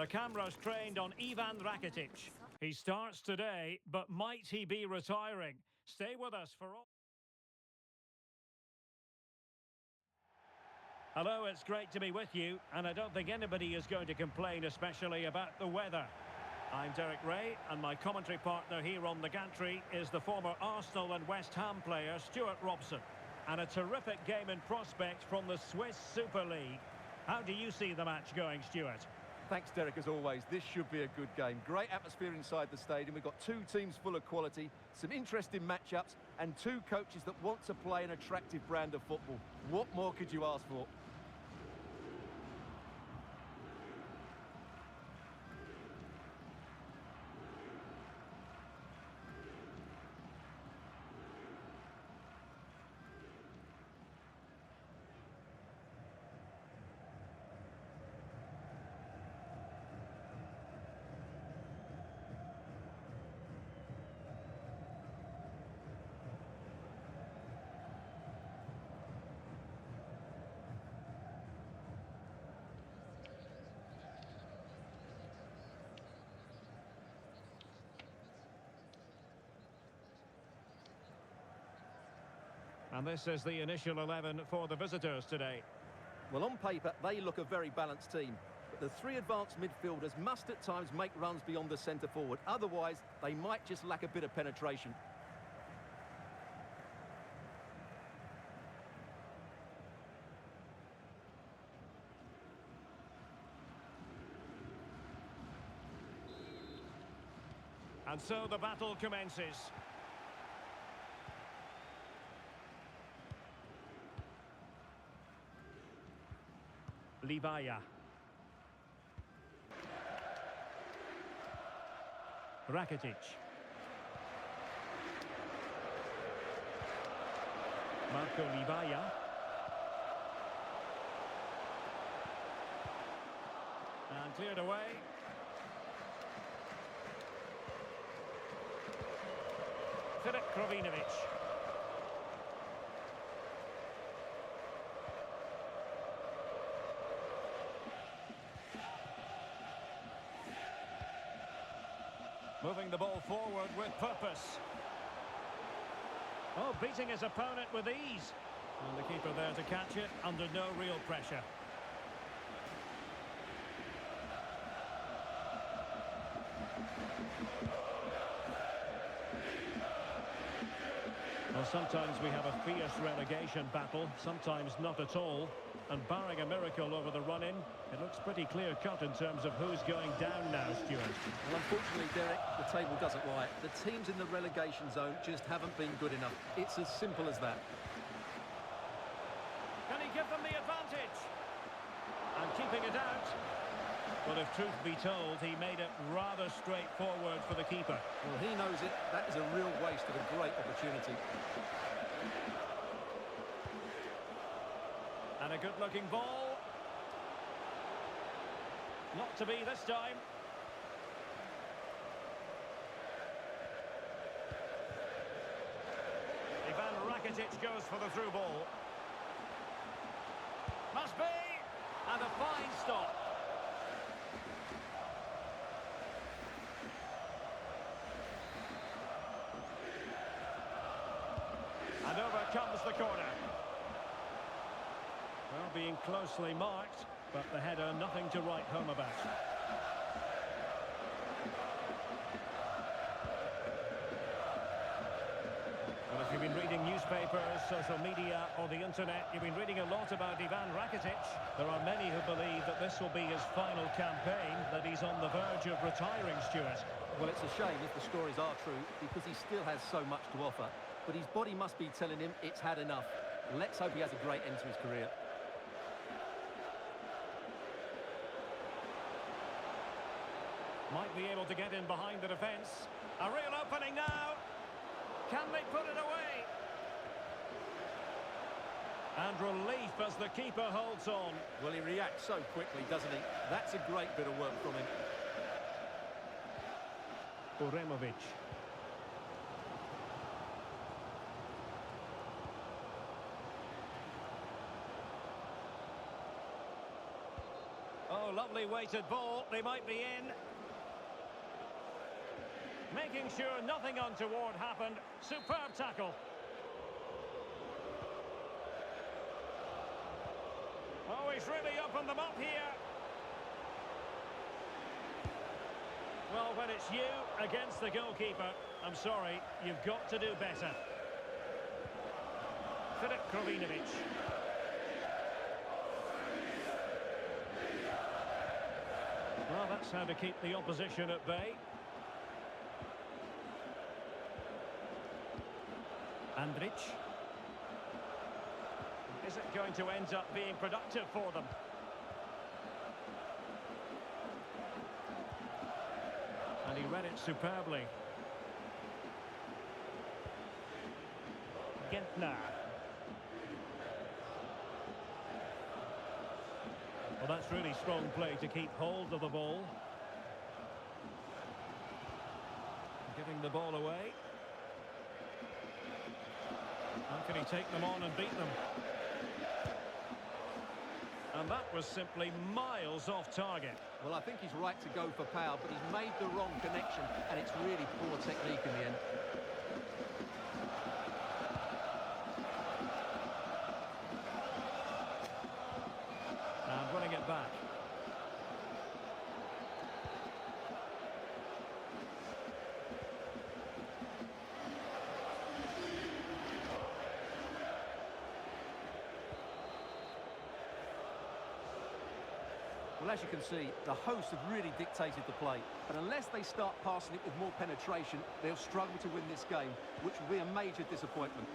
The camera's trained on Ivan Rakitic. He starts today, but might he be retiring? Stay with us for all. Hello, it's great to be with you, and I don't think anybody is going to complain, especially about the weather. I'm Derek Ray, and my commentary partner here on the gantry is the former Arsenal and West Ham player Stuart Robson. And a terrific game in prospect from the Swiss Super League. How do you see the match going, Stuart? Thanks, Derek, as always. This should be a good game. Great atmosphere inside the stadium. We've got two teams full of quality, some interesting matchups, and two coaches that want to play an attractive brand of football. What more could you ask for? And this is the initial 11 for the visitors today. Well, on paper, they look a very balanced team. But the three advanced midfielders must at times make runs beyond the centre-forward. Otherwise, they might just lack a bit of penetration. And so the battle commences. Livaja. Rakitic. Marco Livaja. And cleared away. Krovinovica. Moving the ball forward with purpose. Oh, beating his opponent with ease. And the keeper there to catch it under no real pressure. Well, sometimes we have a fierce relegation battle, sometimes not at all. And barring a miracle over the run-in, it looks pretty clear-cut in terms of who's going down now, Stuart. Well, unfortunately, Derek, the table doesn't lie. The teams in the relegation zone just haven't been good enough. It's as simple as that. Can he give them the advantage? And keeping it out. Well, if truth be told, he made it rather straightforward for the keeper. Well, he knows it. That is a real waste of a great opportunity. And a good-looking ball. Not to be this time. Ivan Rakitic goes for the through ball. Must be! And a fine stop. And over comes the corner. Well, being closely marked, but the header nothing to write home about. Well, if you've been reading newspapers, social media or the internet, you've been reading a lot about Ivan Rakitic. There are many who believe that this will be his final campaign, that he's on the verge of retiring, Stuart. Well, it's a shame if the stories are true, because he still has so much to offer. But his body must be telling him it's had enough. Let's hope he has a great end to his career. Might be able to get in behind the defence. A real opening now. Can they put it away? And relief as the keeper holds on. Well, he reacts so quickly, doesn't he? That's a great bit of work from him. Uremovic. Oh, Oh, lovely weighted ball. They might be in. Making sure nothing untoward happened. Superb tackle. Oh, he's really opened them up here. Well, when it's you against the goalkeeper, I'm sorry, you've got to do better. Krovinovica. Well, that's how to keep the opposition at bay. Andrić. Is it going to end up being productive for them? And he read it superbly. Gentner. Well, that's really strong play to keep hold of the ball. Giving the ball away. How can he take them on and beat them? And that was simply miles off target. Well, I think he's right to go for power, but he's made the wrong connection, and it's really poor technique in the end. And winning it back. Well, as you can see, the hosts have really dictated the play. But unless they start passing it with more penetration, they'll struggle to win this game, which will be a major disappointment.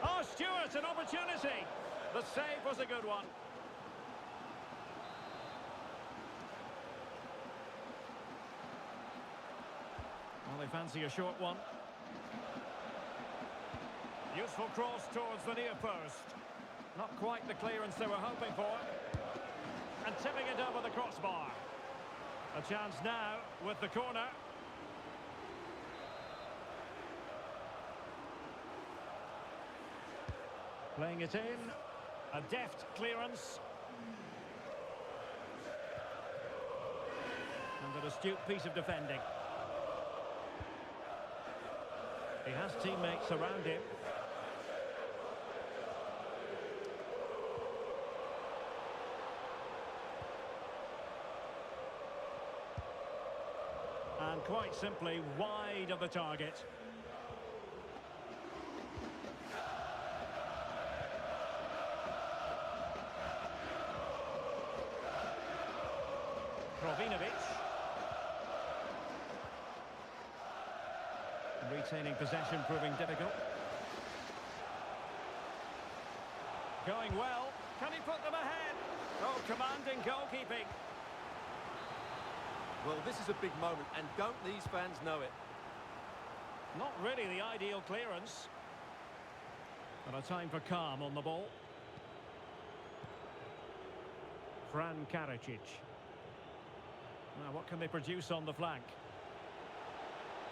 Oh, Stewart, an opportunity. The save was a good one. Well, they fancy a short one. Useful cross towards the near post. Not quite the clearance they were hoping for. And tipping it over the crossbar. A chance now with the corner. Playing it in. A deft clearance. And an astute piece of defending. He has teammates around him. And quite simply wide of the target. Krovinovica. Retaining possession proving difficult. Going well. Can he put them ahead? Oh, commanding goalkeeping. Well, this is a big moment, and don't these fans know it? Not really the ideal clearance. But a time for calm on the ball. Fran Karacic. Now, what can they produce on the flank?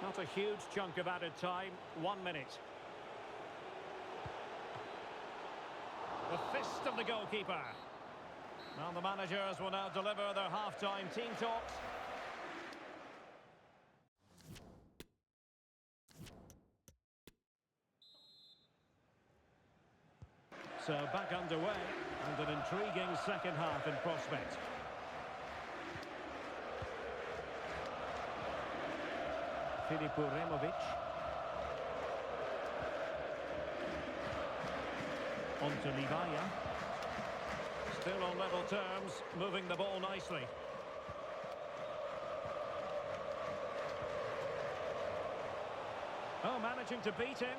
Not a huge chunk of added time. 1 minute. The fist of the goalkeeper. Now the managers will now deliver their half-time team talks. So back underway, and an intriguing second half in prospect. Pocetak. On to Livaja. Still on level terms, moving the ball nicely. Oh, managing to beat him.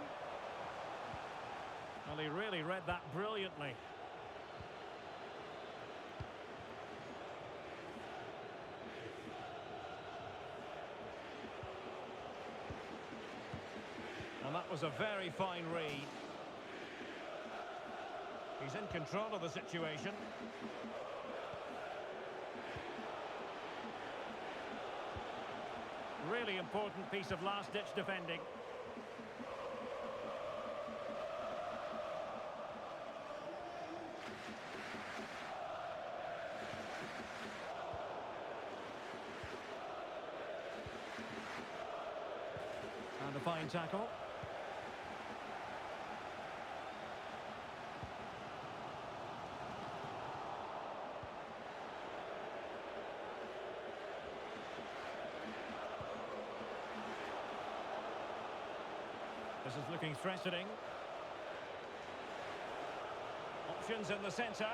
Well, he really read that brilliantly. And that was a very fine read. He's in control of the situation. Really important piece of last-ditch defending. Fine tackle. This is looking threatening. Options in the centre.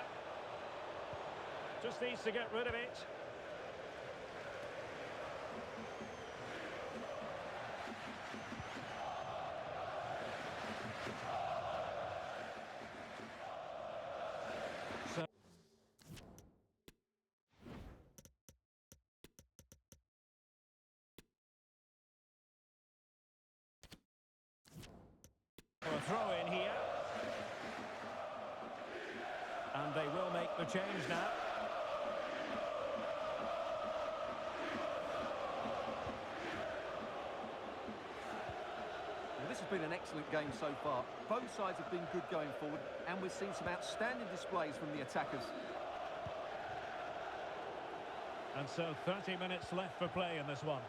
Just needs to get rid of it. So a throw in here. And they will make the change now. Well, this has been an excellent game so far. Both sides have been good going forward, and we've seen some outstanding displays from the attackers. And so 30 minutes left for play in this one.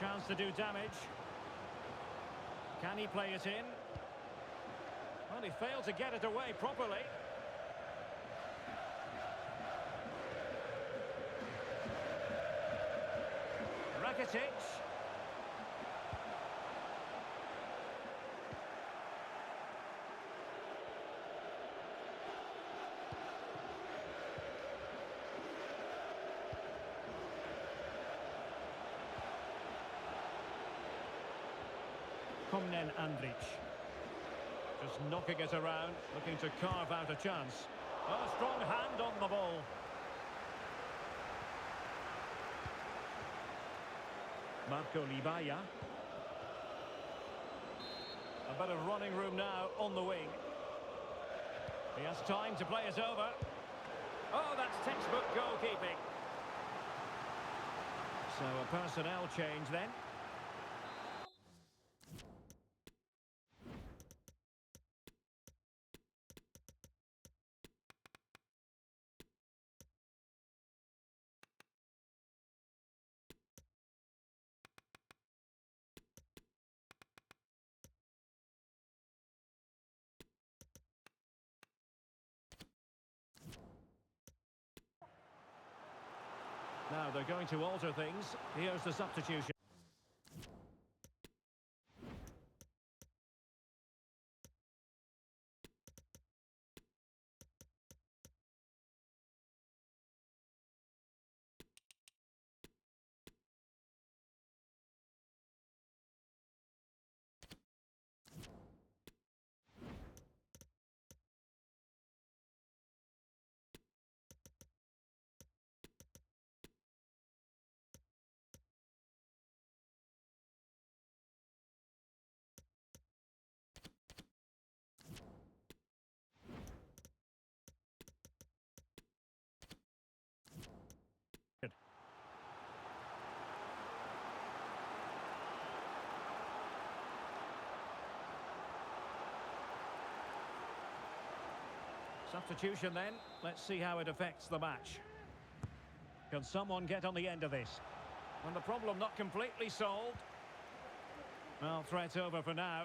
Chance to do damage. Can he play it in? Well, he failed to get it away properly. Rakitic. Andrich. Just knocking it around, looking to carve out a chance. A strong hand on the ball. Livaja. A bit of running room now on the wing. He has time to play it over. Oh, that's textbook goalkeeping. So a personnel change then. Now they're going to alter things. Here's the substitution. Substitution then. Let's see how it affects the match. Can someone get on the end of this? And the problem not completely solved. Well, threat over for now.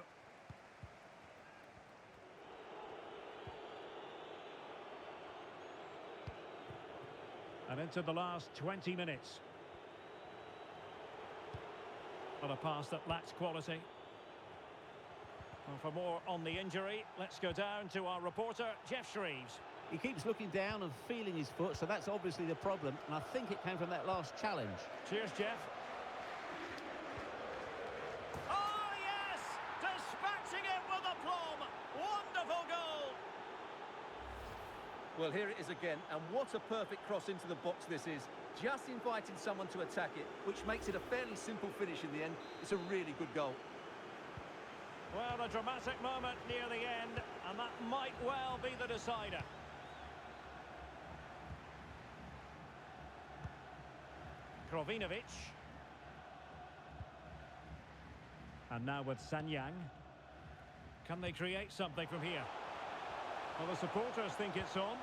And into the last 20 minutes. But a pass that lacks quality. Well, for more on the injury, let's go down to our reporter, Jeff Shreves. He keeps looking down and feeling his foot, so that's obviously the problem. And I think it came from that last challenge. Cheers, Jeff. Oh, yes! Dispatching it with aplomb. Wonderful goal. Well, here it is again, and what a perfect cross into the box this is. Just inviting someone to attack it, which makes it a fairly simple finish in the end. It's a really good goal. Well, a dramatic moment near the end, and that might well be the decider. Krovinovic. And now with Sanyang. Can they create something from here? Well, the supporters think it's on.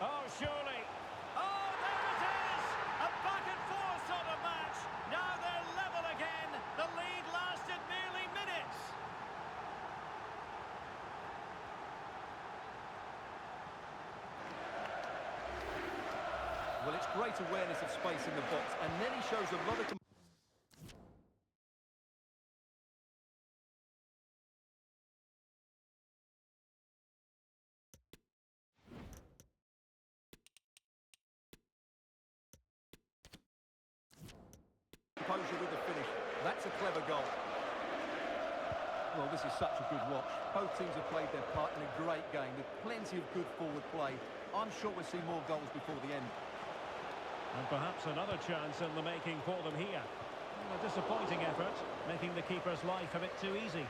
Oh, surely. Oh, great awareness of space in the box, and then he shows a lot of... composure with the finish. That's a clever goal. Well, this is such a good watch. Both teams have played their part in a great game with plenty of good forward play. I'm sure we'll see more goals before the end. And perhaps another chance in the making for them here. Well, a disappointing effort, making the keeper's life a bit too easy.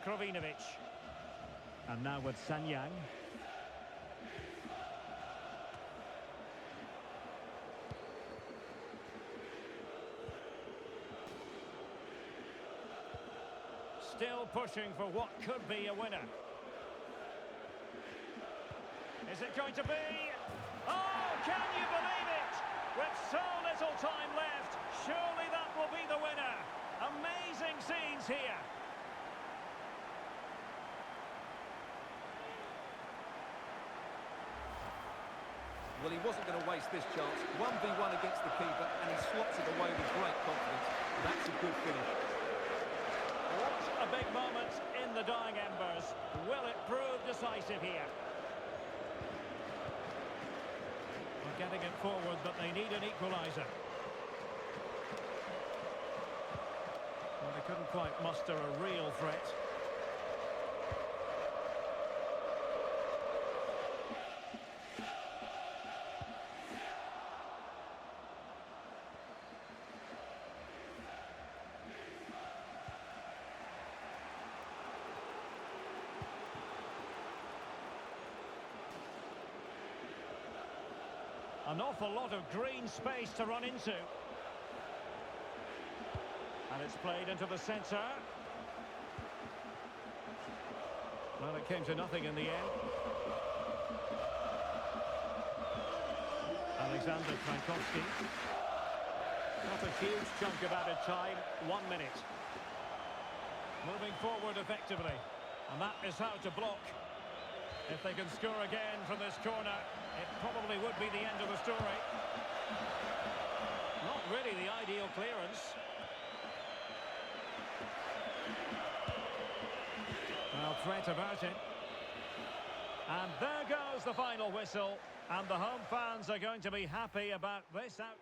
Krovinovica. And now with Sanyang. Still pushing for what could be a winner. Is it going to be? Oh, can you believe it? With so little time left, surely that will be the winner. Amazing scenes here. Well, he wasn't going to waste this chance. 1v1 against the keeper, and he slots it away with great confidence. That's a good finish. What a big moment in the dying embers. Will it prove decisive here? They're getting it forward, but they need an equaliser. Well, they couldn't quite muster a real threat. An awful lot of green space to run into. And it's played into the centre. Well, it came to nothing in the end. Alexander Trajkovski. Not a huge chunk of added time. 1 minute. Moving forward effectively. And that is how to block. If they can score again from this corner, it probably would be the end of the story. Not really the ideal clearance. Well, threat about it. And there goes the final whistle. And the home fans are going to be happy about this out.